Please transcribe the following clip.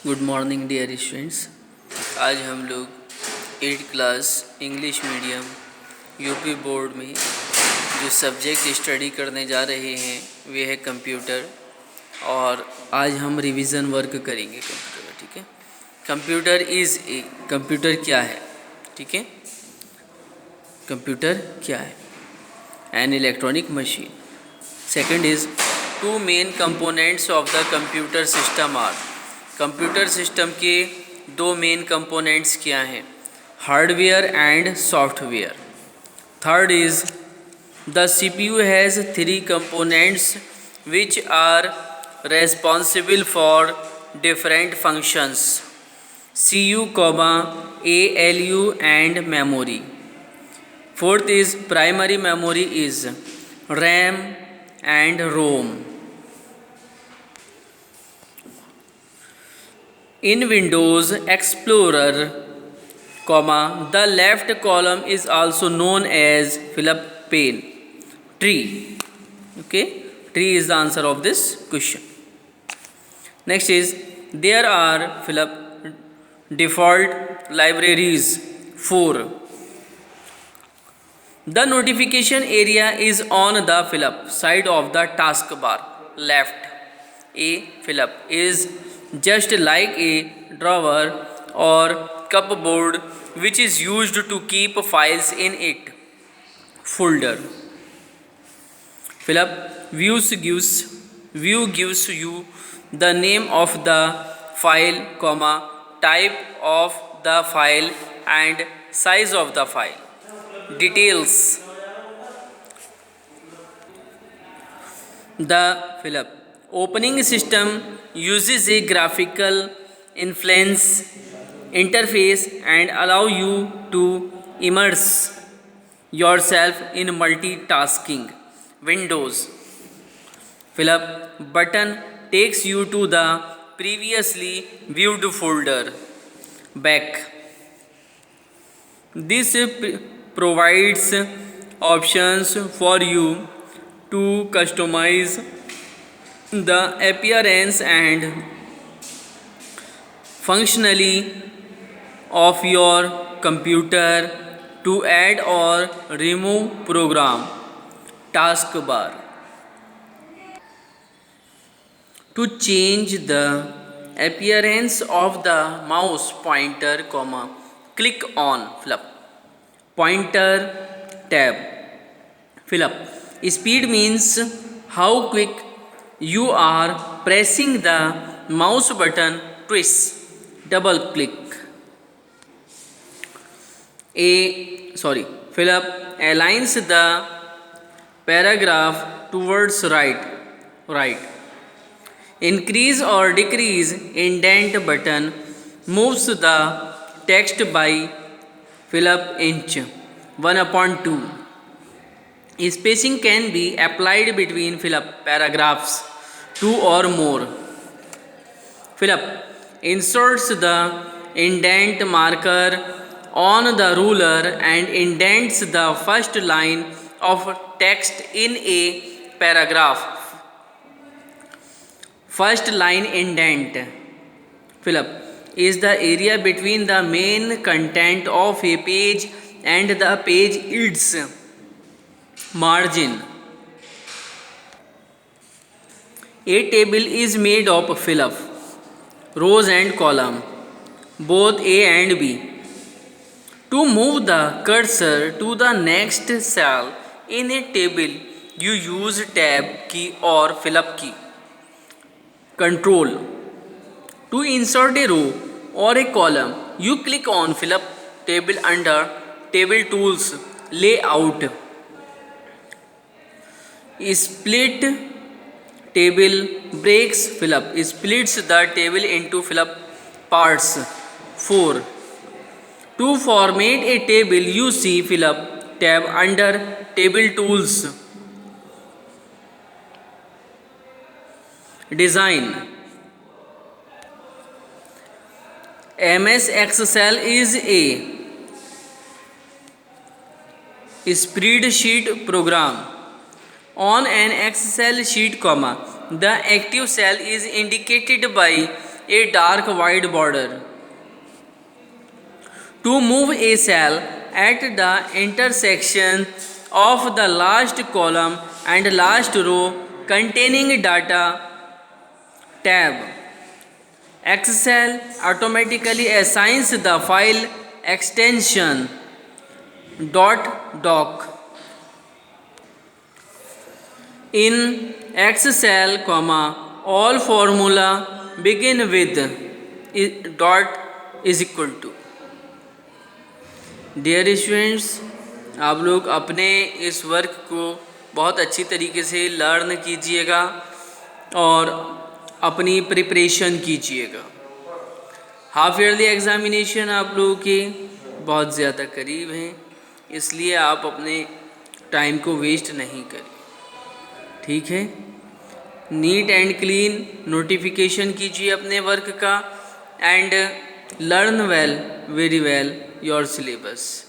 Good morning dear students. आज हम लोग 8th class English medium UP board में जो सब्जेक्ट स्टडी करने जा रहे हैं वे है कंप्यूटर। और आज हम रिवीजन वर्क करेंगे कंप्यूटर का। ठीक है, कंप्यूटर क्या है? ठीक है, कंप्यूटर क्या है? An electronic machine. Second is two main components of the computer system are. Computer system के दो मेन कंपोनेंट्स क्या हैं? Hardware and software. Third is the CPU has three components which are responsible for different functions: CU, ALU and memory. Fourth is primary memory is RAM and ROM. In Windows Explorer, the left column is also known as fill-up pane. Tree. Okay, tree is the answer of this question. Next is there are fill-up default libraries 4. The notification area is on the fill-up side of the taskbar left. A fill-up is just like a drawer or cupboard which is used to keep files in it. Folder. Fill-up view gives you the name of the file, type of the file and size of the file. Details. The fill-up opening system uses a graphical interface and allow you to immerse yourself in multitasking. Windows fill-up button takes you to the previously viewed folder. Back. This provides options for you to customize the appearance and functionality of your computer, to add or remove program. Taskbar. To change the appearance of the mouse pointer, click on fill-up pointer tab. Fill-up speed means how quick you are pressing the mouse button. Twist. Double click. Fill-up aligns the paragraph towards right. Increase or decrease indent button moves the text by fill-up inch 1/2. Spacing can be applied between fill-up paragraphs 2 or more. Fill-up inserts the indent marker on the ruler and indents the first line of text in a paragraph. First line indent. Fill-up is the area between the main content of a page and the page its margin. A table is made of fill-up rows and column, both A and B. To move the cursor to the next cell in a table, you use tab key or fill-up key. Control. To insert a row or a column, you click on fill-up table under table tools, layout. Split table breaks fill-up splits the table into fill-up parts. 4. To format a table, you see fill-up tab under table tools. Design. MS Excel is a spreadsheet program. On an Excel sheet, the active cell is indicated by a dark white border. To move a cell at the intersection of the last column and last row containing data tab, Excel automatically assigns the file extension .doc. In Excel, all formula begin with dot is equal to. Dear students, आप लोग अपने इस work को बहुत अच्छी तरीके से learn कीजिएगा और अपनी प्रिपरेशन कीजिएगा। हाफ ईयरली एग्ज़ामिनेशन आप लोगों के बहुत ज़्यादा करीब हैं, इसलिए आप अपने टाइम को वेस्ट नहीं करें, ठीक है। नीट एंड क्लीन नोटिफिकेशन कीजिए अपने वर्क का and learn well, very well your syllabus.